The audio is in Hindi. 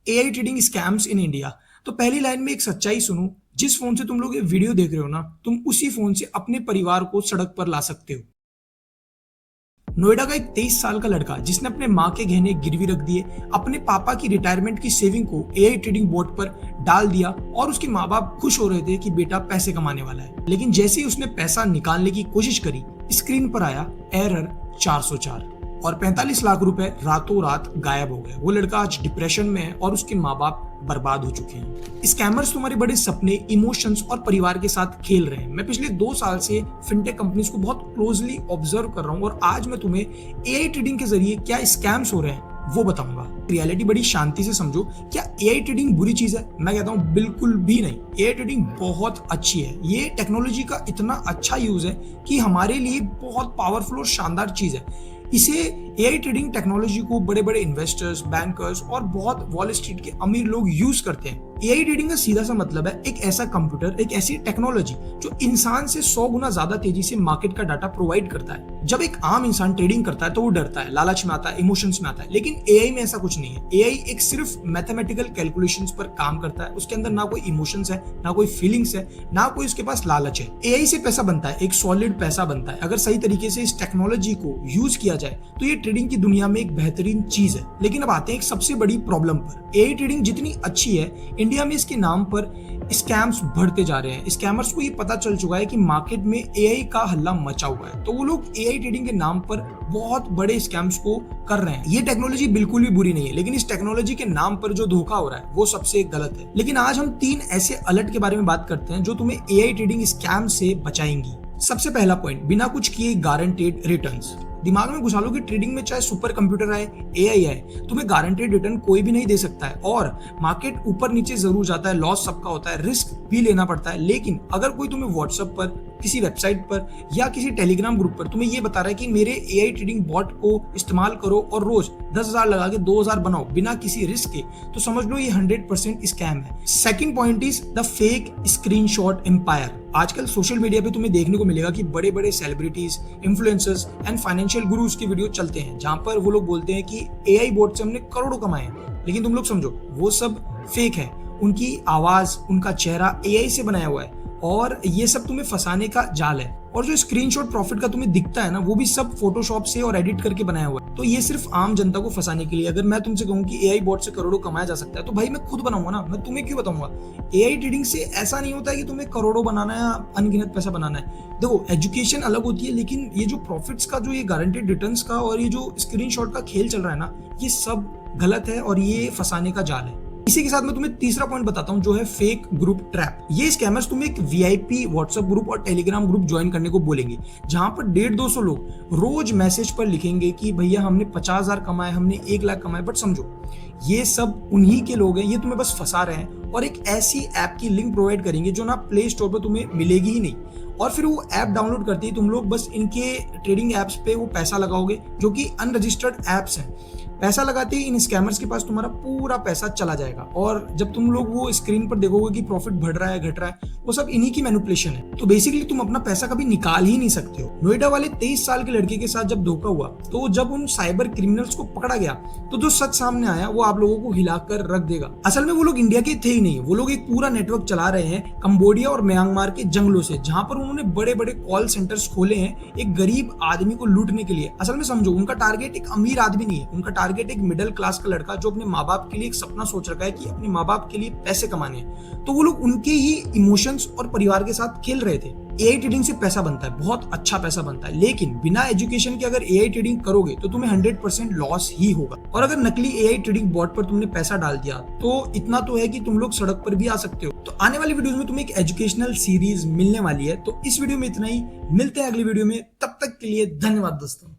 AI trading scams in India. तो पहली लाइन में एक सच्चाई सुनो, जिस फोन से तुम लोग ये वीडियो देख रहे हो ना, तुम उसी फोन से अपने परिवार को सड़क पर ला सकते हो। नोएडा का एक 23 साल का लड़का जिसने अपने माँ के गहने गिरवी रख दिए, अपने पापा की रिटायरमेंट की सेविंग को एआई ट्रेडिंग बोर्ड पर डाल दिया और उसके माँ बाप खुश हो रहे थे कि बेटा पैसे कमाने वाला है। लेकिन जैसे ही उसने पैसा निकालने की कोशिश करी, स्क्रीन पर आया एरर 404 और 45 लाख रुपए रातों रात गायब हो गए। वो लड़का आज डिप्रेशन में है और उसके माँ बाप बर्बाद हो चुके हैं। स्कैमर्स तुम्हारे बड़े सपने, इमोशंस और परिवार के साथ खेल रहे हैं। मैं पिछले 2 साल से फिनटेक कंपनीज को बहुत क्लोजली ऑब्जर्व कर रहा हूँ और आज मैं तुम्हें एआई ट्रेडिंग के जरिए क्या स्कैम्स हो रहे हैं वो बताऊंगा। रियलिटी बड़ी शांति से समझो। क्या एआई ट्रेडिंग बुरी चीज है? मैं कहता हूँ बिल्कुल भी नहीं। एआई ट्रेडिंग बहुत अच्छी है। ये टेक्नोलॉजी का इतना अच्छा यूज है कि हमारे लिए बहुत पावरफुल और शानदार चीज है। इसे एआई ट्रेडिंग टेक्नोलॉजी को बड़े बड़े इन्वेस्टर्स, बैंकर्स और बहुत वॉल स्ट्रीट के अमीर लोग यूज करते हैं। एआई ट्रेडिंग का सीधा सा मतलब है एक ऐसा कंप्यूटर, एक ऐसी टेक्नोलॉजी जो इंसान से 100 गुना ज्यादा तेजी से मार्केट का डाटा प्रोवाइड करता है। जब एक आम इंसान ट्रेडिंग करता है तो वो डरता है, लालच में आता है, इमोशंस में आता है, लेकिन एआई में ऐसा कुछ नहीं है। एआई एक सिर्फ मैथमेटिकल कैलकुलेशंस पर काम करता है। उसके अंदर ना कोई इमोशंस है, ना कोई फीलिंग्स है, ना कोई उसके पास लालच है। एआई से पैसा बनता है, एक सॉलिड पैसा बनता है। अगर सही तरीके से इस टेक्नोलॉजी को यूज किया जाए तो ये ट्रेडिंग की दुनिया में एक बेहतरीन चीज है। लेकिन अब आते हैं एक सबसे बड़ी प्रॉब्लम पर। एआई ट्रेडिंग जितनी अच्छी है, इंडिया में इसके नाम पर स्कैम्स बढ़ते जा रहे हैं। स्कैमर्स को ये पता चल चुका है कि मार्केट में एआई का हल्ला मचा हुआ है, तो वो लोग एआई ट्रेडिंग के नाम पर बहुत बड़े स्कैम्स को कर रहे हैं। ये टेक्नोलॉजी बिल्कुल भी बुरी नहीं है, लेकिन इस टेक्नोलॉजी के नाम पर जो धोखा हो रहा है वो सबसे गलत है। लेकिन आज हम 3 ऐसे अलर्ट के बारे में बात करते हैं जो तुम्हें एआई ट्रेडिंग स्कैम से बचाएंगी। सबसे पहला पॉइंट, बिना कुछ किए गारंटेड रिटर्न्स। दिमाग में घुसा लो कि ट्रेडिंग में चाहे सुपर कंप्यूटर आए, एआई आए, तुम्हें गारंटेड रिटर्न कोई भी नहीं दे सकता है। और मार्केट ऊपर नीचे जरूर जाता है, लॉस सबका होता है, रिस्क भी लेना पड़ता है। लेकिन अगर कोई तुम्हें व्हाट्सएप पर, किसी वेबसाइट पर या किसी टेलीग्राम ग्रुप पर तुम्हें ये बता रहा है कि मेरे एआई ट्रेडिंग बॉट को इस्तेमाल करो और रोज 10,000 लगा के 2,000 बनाओ बिना किसी रिस्क के, तो समझ लो ये 100% स्कैम है। Second point is the fake screenshot empire. आजकल सोशल मीडिया पे तुम्हें देखने को मिलेगा कि बड़े बड़े celebrities, influencers and financial gurus के वीडियो चलते हैं जहां पर वो लोग बोलते हैं कि एआई बोट से हमने करोड़ों कमाए हैं। लेकिन तुम लोग समझो वो सब फेक है। उनकी आवाज, उनका चेहरा एआई से बनाया हुआ है और ये सब तुम्हें फंसाने का जाल है। और जो स्क्रीनशॉट प्रॉफिट का तुम्हें दिखता है ना, वो भी सब फोटोशॉप से और एडिट करके बनाया हुआ है। तो ये सिर्फ आम जनता को फंसाने के लिए। अगर मैं तुमसे कहूं कि एआई बॉट से करोड़ों कमाया जा सकता है तो भाई मैं खुद बनाऊंगा ना, मैं तुम्हें क्यों बताऊंगा। एआई ट्रेडिंग से ऐसा नहीं होता है कि तुम्हें करोड़ों बनाना है या अनगिनत पैसा बनाना है। देखो, एजुकेशन अलग होती है, लेकिन ये जो प्रॉफिट्स का, जो ये गारंटेड रिटर्न्स का और ये जो स्क्रीनशॉट का खेल चल रहा है ना, ये सब गलत है और ये फंसाने का जाल है। इसी के साथ मैं तुम्हें तीसरा पॉइंट बताता हूं जो है फेक ग्रुप ट्रैप। ये स्कैमर्स तुम्हें एक वीआईपी व्हाट्सएप ग्रुप और टेलीग्राम ग्रुप ज्वाइन करने को बोलेंगे, जहां पर 150-200 लोग रोज मैसेज पर लिखेंगे कि भैया हमने 50,000 कमाए, हमने 1 लाख कमाए। बट समझो ये सब उन्हीं के लोग हैं, ये तुम्हें बस फंसा रहे हैं और एक ऐसी ऐप की लिंक प्रोवाइड करेंगे जो ना प्ले स्टोर पर तुम्हें मिलेगी ही नहीं। और फिर वो ऐप डाउनलोड करते ही तुम लोग बस इनके ट्रेडिंग एप्स पे वो पैसा लगाओगे जो कि अनरजिस्टर्ड एप्स हैं। पैसा लगाते ही इन स्कैमर्स के पास तुम्हारा पूरा पैसा चला जाएगा और जब तुम लोग वो स्क्रीन पर देखोगे कि प्रॉफिट बढ़ रहा है, घट रहा है, वो सब इन्हीं की मैनिपुलेशन है। तो बेसिकली तुम अपना पैसा कभी निकाल ही नहीं सकते हो। नोएडा वाले 23 साल के लड़के के साथ जब धोखा हुआ तो जब उन साइबर क्रिमिनल्स को पकड़ा गया तो जो सच सामने आया वो आप लोगों को हिलाकर रख देगा। असल में वो लोग इंडिया के थे ही नहीं, वो लोग एक पूरा नेटवर्क चला रहे हैं कंबोडिया और म्यांमार के जंगलों से, जहां पर उन्होंने बड़े बड़े कॉल सेंटर्स खोले हैं एक गरीब आदमी को लूटने के लिए। असल में समझो, उनका टारगेट एक अमीर आदमी नहीं है, उनका टारगेट एक मिडिल क्लास का लड़का जो अपने माँ बाप के लिए एक सपना सोच रखा है कि अपने माँ बाप के लिए पैसे कमाने हैं। तो वो लोग उनके ही इमोशंस और परिवार के साथ खेल रहे थे। एआई ट्रेडिंग से पैसा बनता है, बहुत अच्छा पैसा बनता है, लेकिन बिना एजुकेशन के अगर एआई ट्रेडिंग करोगे तो तुम्हें 100% लॉस ही होगा। और अगर नकली एआई ट्रेडिंग बॉट पर तुमने पैसा डाल दिया तो इतना तो है कि तुम लोग सड़क पर भी आ सकते हो। तो आने वाली वीडियोस में तुम्हें एक एजुकेशनल सीरीज मिलने वाली है। तो इस वीडियो में इतना ही, मिलते हैं अगली वीडियो में, तब तक के लिए धन्यवाद दोस्तों।